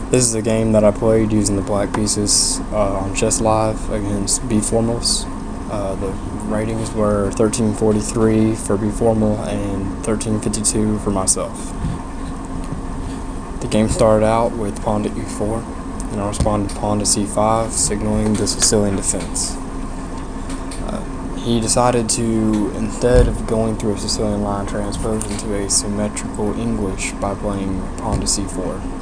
This is a game that I played using the black pieces on Chess Live against bformhals. The ratings were 1343 for bformal and 1352 for myself. The game started out with pawn to e4, and I responded pawn to c5, signaling the Sicilian defense. He decided to, instead of going through a Sicilian line, transpose into a symmetrical English by playing pawn to c4.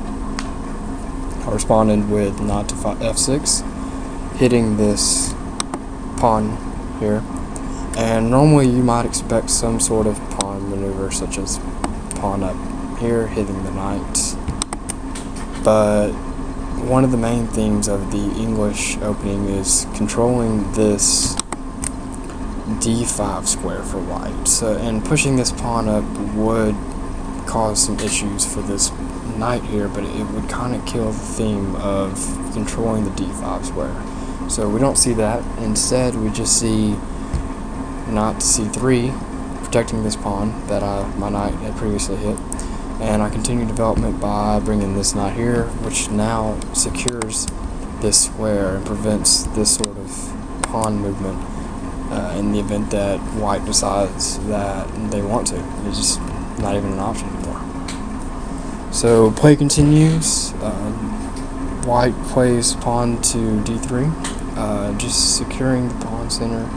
I responded with knight to f6, hitting this pawn here. And normally you might expect some sort of pawn maneuver, such as pawn up here, hitting the knight. But one of the main themes of the English opening is controlling this d5 square for white. And pushing this pawn up would cause some issues for this knight here, but it would kind of kill the theme of controlling the d5 square. So we don't see that. Instead, we just see knight to c3, protecting this pawn that my knight had previously hit. And I continue development by bringing this knight here, which now secures this square and prevents this sort of pawn movement in the event that white decides that they want to. It's just not even an option anymore. So play continues. White plays pawn to d3, just securing the pawn center.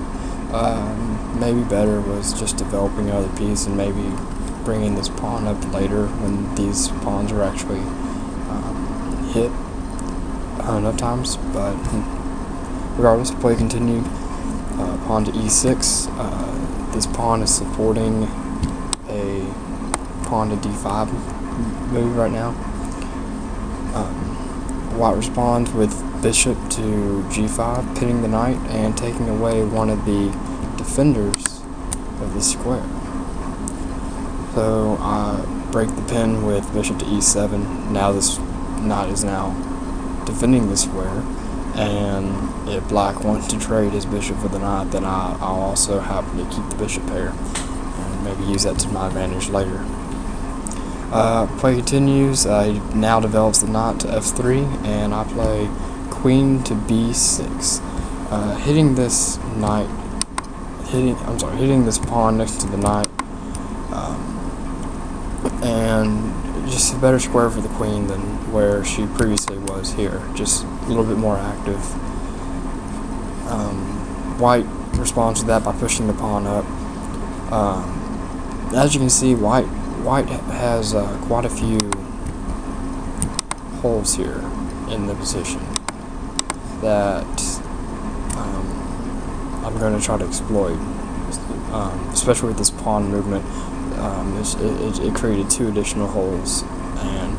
Maybe better was just developing another piece and maybe bringing this pawn up later when these pawns are actually hit enough times. But regardless, play continued. Pawn to e6. This pawn is supporting a pawn to d5 move right now. White responds with bishop to g5, pinning the knight and taking away one of the defenders of the square. So I break the pin with bishop to e7. Now this knight is now defending the square, and if black wants to trade his bishop for the knight, then I'll also happily keep the bishop pair and maybe use that to my advantage later. Play continues. He now develops the knight to f3, and I play queen to b6, hitting this knight, hitting this pawn next to the knight, and just a better square for the queen than where she previously was here. Just a little bit more active. White responds to that by pushing the pawn up. As you can see, White has quite a few holes here in the position that I'm going to try to exploit, especially with this pawn movement. It created 2 additional holes, and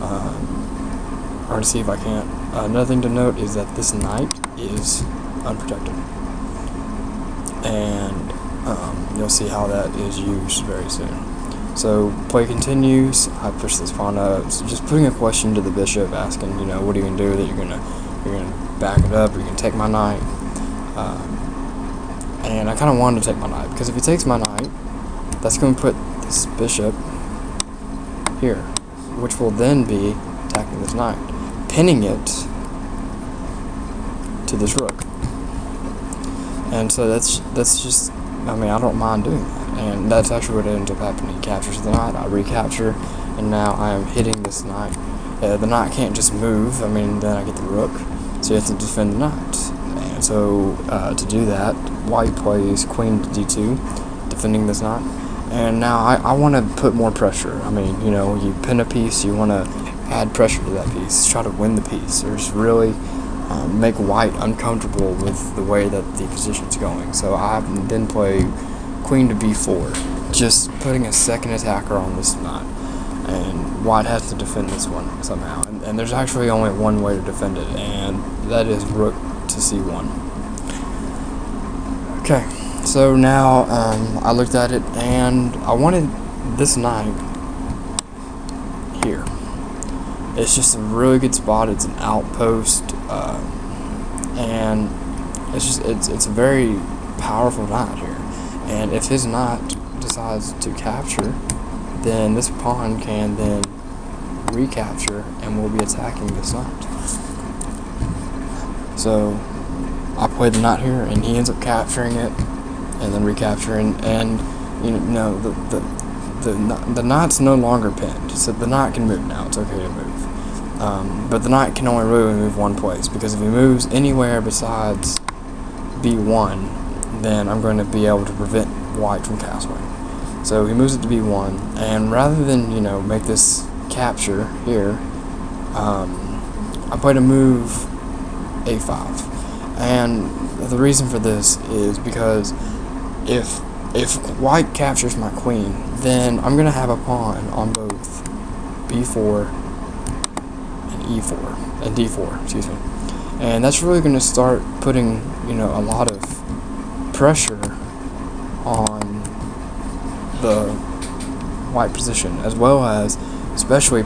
I'm going to see if I can't. Another thing to note is that this knight is unprotected, and you'll see how that is used very soon. So play continues. I push this pawn up, so just putting a question to the bishop, asking, what are you gonna do? That you're gonna back it up, or you're gonna take my knight? And I kind of wanted to take my knight, because if he takes my knight, that's going to put this bishop here, which will then be attacking this knight, pinning it to this rook. And so that's just, I don't mind doing that. And that's actually what ends up happening. He captures the knight, I recapture, and now I am hitting this knight. The knight can't just move, then I get the rook, so you have to defend the knight. And so to do that, white plays queen to d2, defending this knight. And now I want to put more pressure. You pin a piece, you want to add pressure to that piece, try to win the piece, or just really make white uncomfortable with the way that the position's going. So I then play queen to b4, just putting a second attacker on this knight, and white has to defend this one somehow. And there's actually only one way to defend it, and that is rook to c1. Okay, so now I looked at it, and I wanted this knight here. It's just a really good spot. It's an outpost, and it's a very powerful knight here. And if his knight decides to capture, then this pawn can then recapture, and will be attacking this knight. So I play the knight here, and he ends up capturing it, and then recapturing, and you know the knight's no longer pinned, so the knight can move now. It's okay to move, but the knight can only really move one place, because if he moves anywhere besides b1, then I'm going to be able to prevent white from castling. So he moves it to b1, and rather than make this capture here, I play to move a5. And the reason for this is because if white captures my queen, then I'm going to have a pawn on both b4 and e4 and d4, excuse me. And that's really going to start putting a lot of pressure on the white position, as well as especially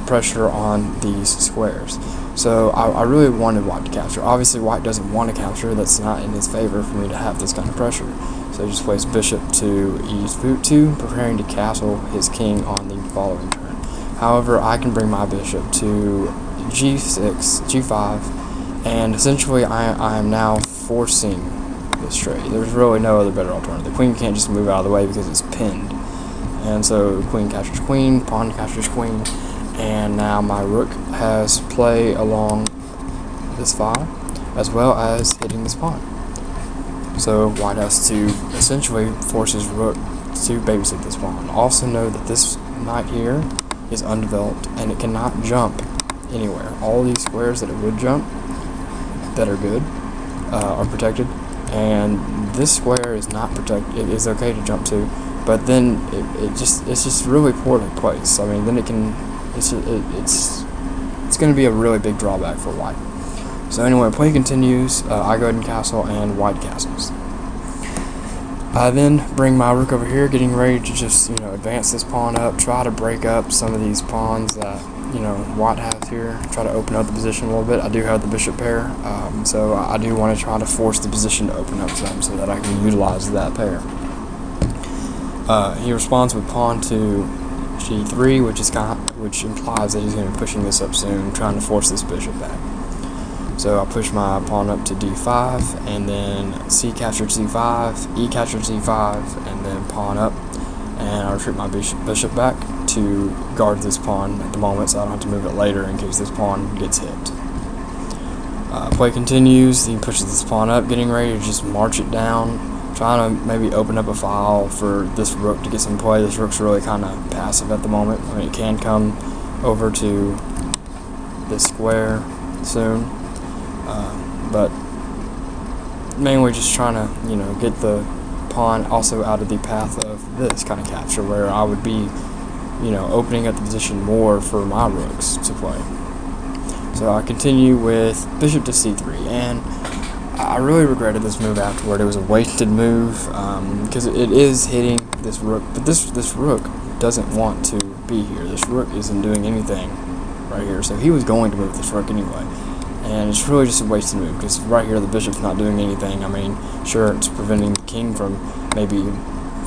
pressure on these squares. So I really wanted white to capture. Obviously white doesn't want to capture. That's not in his favor for me to have this kind of pressure. So he just plays bishop to e2, preparing to castle his king on the following turn. However, I can bring my bishop to g6, g5, and essentially I am now forcing this trade. There's really no other better alternative. The queen can't just move out of the way because it's pinned. And so queen captures queen, pawn captures queen, and now my rook has play along this file, as well as hitting this pawn. So white has to essentially force his rook to babysit this pawn. Also know that this knight here is undeveloped, and it cannot jump anywhere. All these squares that it would jump, that are good, are protected, and this square is not protected. It is okay to jump to, but then it's just really poorly placed. I mean, then it's going to be a really big drawback for white. So anyway, play continues. I go ahead and castle, and white castles. I then bring my rook over here, getting ready to just advance this pawn up, try to break up some of these pawns that white has here, try to open up the position a little bit. I do have the bishop pair, so I do want to try to force the position to open up some so that I can utilize that pair. He responds with pawn to g3, which implies that he's going to be pushing this up soon, trying to force this bishop back. So I push my pawn up to d5, and then c captures c5, e captures c5, and then pawn up, and I retreat my bishop back to guard this pawn at the moment, so I don't have to move it later in case this pawn gets hit. Play continues. He pushes this pawn up, getting ready to just march it down, trying to maybe open up a file for this rook to get some play. This rook's really kind of passive at the moment. I mean, it can come over to this square soon, but mainly just trying to get the pawn also out of the path of this kind of capture, where I would be opening up the position more for my rooks to play. So I continue with bishop to c3, and I really regretted this move afterward. It was a wasted move, because it is hitting this rook, but this rook doesn't want to be here. This rook isn't doing anything right here, so he was going to move this rook anyway, and it's really just a wasted move, because right here the bishop's not doing anything. I mean, sure, it's preventing the king from maybe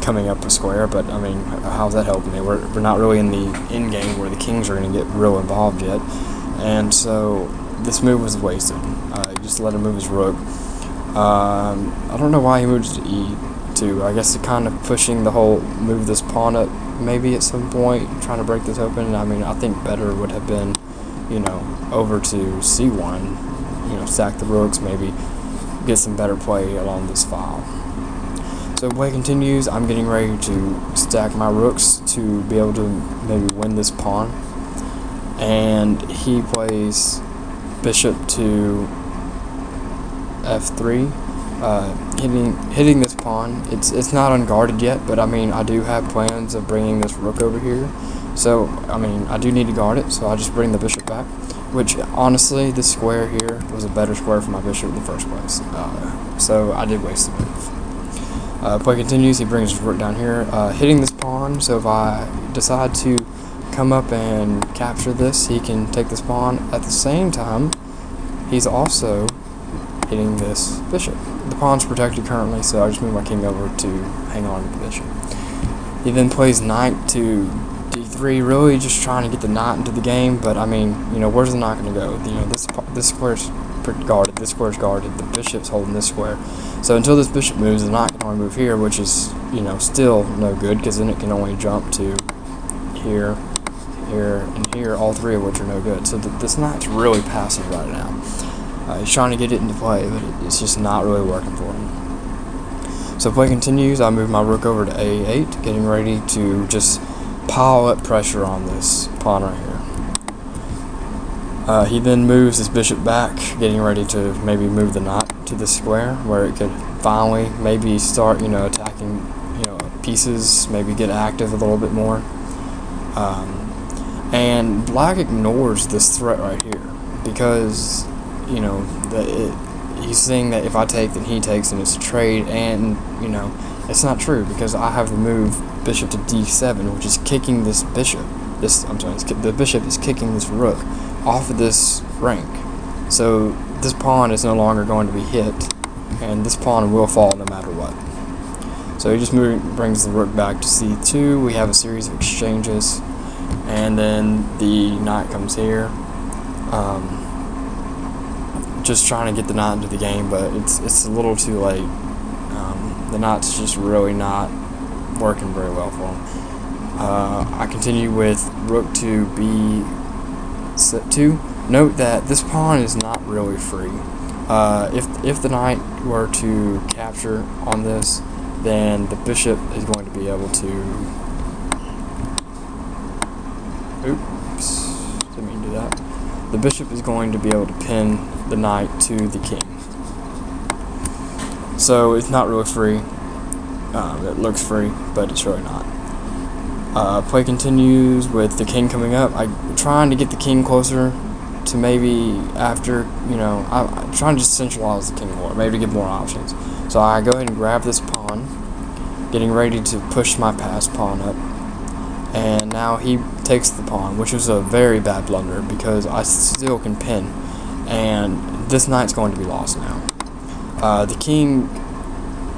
coming up a square, but I mean, how's that helping me? We're not really in the end game where the kings are going to get real involved yet, and so this move was wasted. Just let him move his rook. I don't know why he moved to e2. I guess it's kind of pushing the whole move this pawn up maybe at some point, trying to break this open. I mean, I think better would have been over to c1, stack the rooks, maybe get some better play along this file. So play continues. I'm getting ready to stack my rooks to be able to maybe win this pawn, and he plays bishop to f3, hitting this pawn. It's not unguarded yet, but I mean, I do have plans of bringing this rook over here, so I mean, I do need to guard it, so I just bring the bishop back, which honestly this square here was a better square for my bishop in the first place, so I did waste the move. Play continues. He brings his rook down here, hitting this pawn, so if I decide to come up and capture this, he can take this pawn. At the same time, he's also hitting this bishop. The pawn's protected currently, so I just move my king over to hang on to the bishop. He then plays knight to d3, e3, really just trying to get the knight into the game. But I mean, you know, where's the knight going to go? You know, this square's guarded, this square's guarded, the bishop's holding this square. So until this bishop moves, the knight can only move here, which is, you know, still no good, because then it can only jump to here, here, and here, all three of which are no good. So this knight's really passive right now. He's trying to get it into play, but it's just not really working for him. So play continues. I move my rook over to a8, getting ready to just pile up pressure on this pawn right here. He then moves his bishop back, getting ready to maybe move the knight to the square, where it could finally maybe start, you know, attacking, you know, pieces, maybe get active a little bit more. And black ignores this threat right here, because, you know, he's saying that if I take, then he takes, and it's a trade, and, you know, it's not true, because I have the move bishop to d7, which is kicking this bishop. The bishop is kicking this rook off of this rank. So this pawn is no longer going to be hit, and this pawn will fall no matter what. So he just brings the rook back to c2. We have a series of exchanges, and then the knight comes here. Just trying to get the knight into the game, but it's a little too late. The knight's just really not working very well for him. I continue with rook to b2. Note that this pawn is not really free. If the knight were to capture on this, then the bishop is going to be able to... Oops, didn't mean to do that. The bishop is going to be able to pin the knight to the king. So it's not really free. It looks free, but it's really not. Play continues with the king coming up. I'm trying to get the king closer to maybe after, you know, I'm trying to just centralize the king more, maybe to get more options. So I go ahead and grab this pawn, getting ready to push my passed pawn up. And now he takes the pawn, which was a very bad blunder, because I still can pin, and this knight's going to be lost now. The king,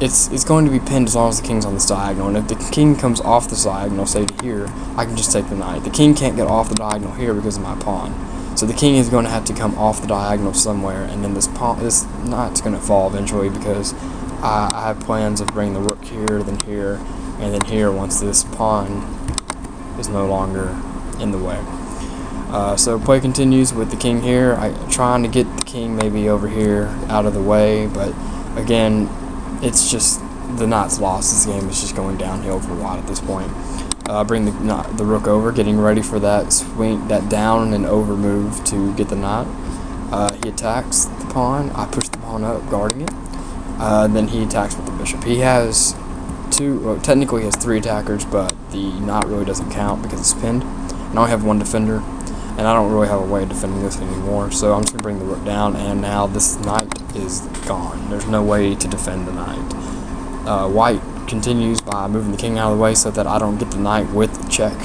it's going to be pinned as long as the king's on this diagonal, and if the king comes off this diagonal, say to here, I can just take the knight. The king can't get off the diagonal here because of my pawn, so the king is going to have to come off the diagonal somewhere, and then this knight's going to fall eventually, because I have plans of bringing the rook here, and then here once this pawn is no longer in the way. So play continues with the king here. I'm trying to get the king maybe over here out of the way, but again, it's just the knight's lost. This game is just going downhill for White at this point. Bring the rook over, getting ready for that swing, that down and over move to get the knight. He attacks the pawn. I push the pawn up, guarding it. Then he attacks with the bishop. He has technically he has 3 attackers, but the knight really doesn't count because it's pinned. And I only have 1 defender, and I don't really have a way of defending this anymore, so I'm just going to bring the rook down, and now this knight is gone. There's no way to defend the knight. White continues by moving the king out of the way so that I don't get the knight with the check.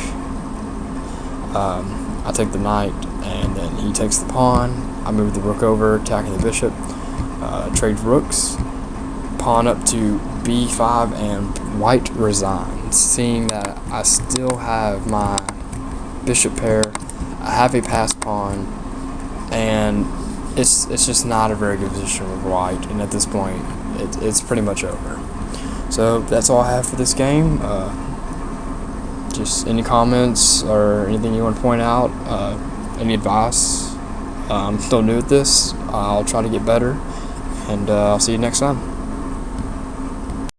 I take the knight, and then he takes the pawn. I move the rook over, attacking the bishop. Trade rooks. Pawn up to b5, and White resigns, seeing that I still have my bishop pair. I have a passed pawn, and it's just not a very good position with White, and at this point it's pretty much over. So that's all I have for this game. Just any comments or anything you want to point out, any advice. I'm still new at this. I'll try to get better, and I'll see you next time.